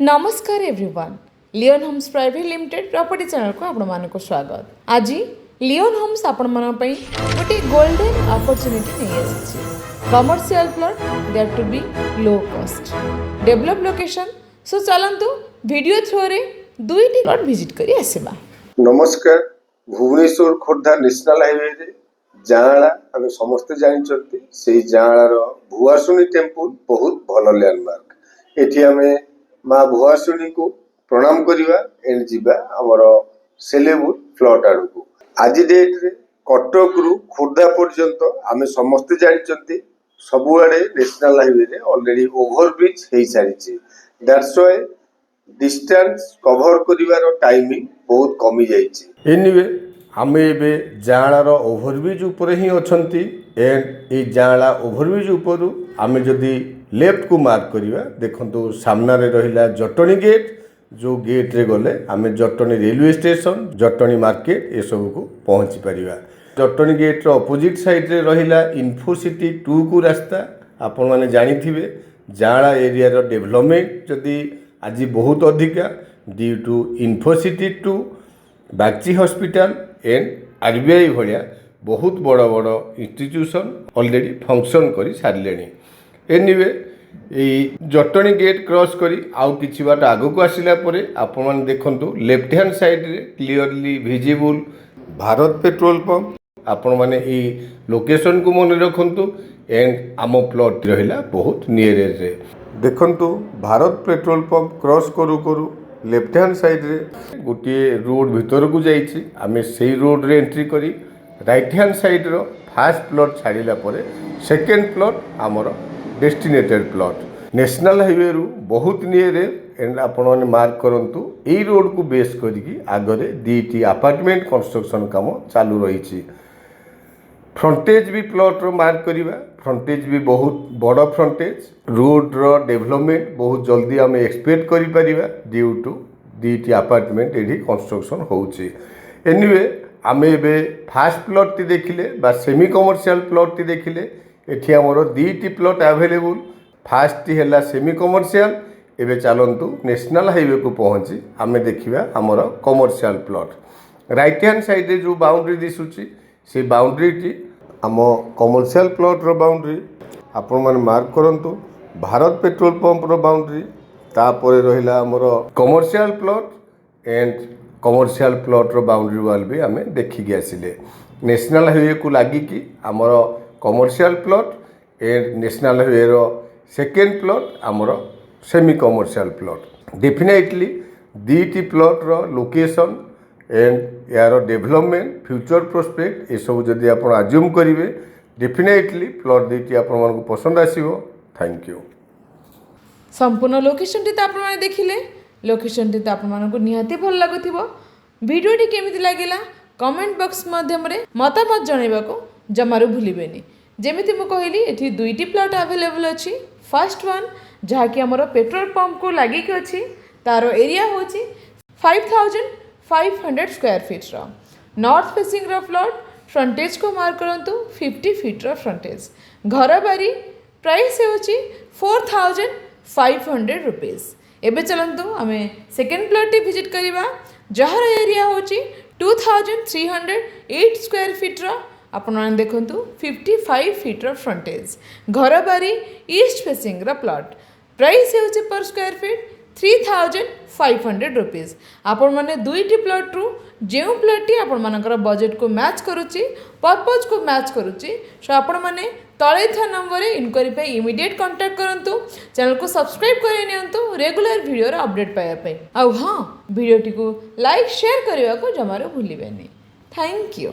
नमस्कार everyone Leon Homes private limited property channel को आपण मानको स्वागत। आज लियोन होम्स आपण मन पई गोटे गोल्डन अपॉर्चुनिटी नहीं आसी commercial plot that to be low cost develop location. So चलंतु वीडियो थ्रू रे दुईटी प्लॉट विजिट करी आसीबा। नमस्कार। भुवनेश्वर खोर्धा नेशनल हाईवे रे जांला आम समस्त जानी से जांलार भुआसुनी टेम्पल बहुत भल लैंडमार्क। एठी आमे माँ भुआसुनी को प्रणाम करिवा एंड जीवा हमर सेलेबुल प्लॉट आड़ को। आज डेट रे कटक रु खोर्धा पर्यंत आमे समस्त जानी सबुआडे नेशनल हाईवे रे ऑलरेडी ओवरब्रिज हो सारी। दैट्स व्हाई डिस्टेंस कवर करिवार टाइमिंग बहुत कमी जाइए। एनीवे आमे एबे जांलार ओवरब्रिज ऊपर ही अछंती एंड ए जांला ओवरब्रिज ऊपर आमे जदी लेफ्ट को मार्क करिवा देखंतु सामना रे रहिला जटणी गेट। जो गेट रे गले आमे Jatni railway station Jatni market ए सब को पहुंची परिवा। जटणी गेट रो अपोजिट साइड रे रहिला इन्फोसिटी 2 को रास्ता। आपण माने जानिथिबे जांला एरिया रो डेवलपमेंट जदी आज बहुत अधिका due to Infocity 2 Bagchi hospital and RBI भलिया बहुत बड़ बड़ इंस्टीट्यूशन ऑलरेडी फंक्शन करी सारलेनी। एनीवे जटणी गेट क्रॉस करी आउ किछि बाट आगु को आसिला परे आपण माने देखंतु लेफ्ट हैंड साइड रे clearly visible Bharat petrol pump. आपण माने ए लोकेशन को मन रखंतु एंड आम प्लॉट रहिला बहुत नियर रे। देखंतु भारत पेट्रोल पंप क्रॉस करू करू लेफ्ट हैंड साइड रे गोटे रोड भीतर को जाइछि। आमे सेही रोड रे एंट्री करी right hand side row first plot छाड़िला परे सेकंड प्लॉट आमर डेस्टिनेटेड प्लॉट नेशनल हाईवे रु बहुत नियर एंड आपण माने मार्क करंतु एई रोड को बेस करिकी आगरे दीटी अपार्टमेंट कंस्ट्रक्शन काम चालू रही। फ्रंटेज भी प्लॉट रो मार्क करिवा। फ्रंटेज भी बहुत बड़ फ्रंटेज। रोड रो डेवलपमेंट बहुत जल्दी आम एक्सपेक्ट करि परिबा ड्यू टू दीटी अपार्टमेंट एठी कंस्ट्रक्शन होउची। एनीवे आमे एबे फर्स्ट प्लॉट टी देखिले बा सेमी कमर्शियल प्लॉट टी देखिले एठी हमरो दीटी प्लॉट अवेलेबल। फर्स्ट टी हैला सेमी कमर्शियल। एबे चलंतु नेशनल हाईवे को पहुंची आमे देखिबा हमरो commercial plot. Right hand side रे जो बाउंड्री दिसुची से बाउंड्री टी आम कमर्शियल प्लॉट रो बाउंड्री आपण माने मार्क करंतु भारत पेट्रोल पंप रो बाउंड्री। तापरे रहिला हमरो commercial plot and commercial plot रो बाउंड्री वाल भी आमे देखि के आसिले। नेशनल हाईवे को लागि कि हमरो commercial plot and national highway रो सेकेंड प्लॉट हमरो सेमी कमर्शियल प्लॉट। डेफिनेटली दीटी प्लॉट रो लोकेशन एंड यार डेवलपमेंट फ्यूचर प्रोस्पेक्ट ये सब जदि आप आज्यूम करेंगे डेफिनेटली प्लॉट दीटी आपको पसंद आसीबो। Thank you. संपूर्ण लोकेशन टी आपण माने देखिले लोकेशन टी आपण मानको निहाती भल लागुथिबो। वीडियो टी केमिति लागिला कमेंट बॉक्स माध्यम रे मतामत जणाइबा को जमारू भूलिबेनी। जेमिति मु कहली एठी दुईटी प्लॉट अवेलेबल अछि। फर्स्ट वन जहा कि हमरो पेट्रोल पंप को लागि के अछि तारो एरिया होछि 5500 स्क्वायर फीट रो नॉर्थ फेसिंग रो प्लॉट। फ्रंटेज को मार्क करंतु 50 फीट रो फ्रंटेज। घर बारी प्राइस होछि 4500 रुपीस। एबे चलंतु आमे सेकंड प्लॉट टी विजिट करिवा जहार एरिया होछि 2308 स्क्वायर फीट रो। आपण माने देखंतु 55 फीट रो फ्रंटेज। घर बारी ईस्ट फेसिंग रो प्लॉट। प्राइस होछि पर स्क्वायर फीट 3500 रुपीस। आपण माने दुईटी प्लॉट रु जेउ प्लॉट टी आपण मानकर बजेट को मैच करूची पर्पज को मैच करूची सो आपण माने तळे था नंबर रे इनक्वायरी पे इमीडिएट कांटेक्ट करंतु। चैनल को सब्सक्राइब करे नियंतु रेगुलर वीडियो रो अपडेट पाया पे। आ हां वीडियो टी को लाइक शेयर करबा को जमारो भूलिबेनी। Thank you.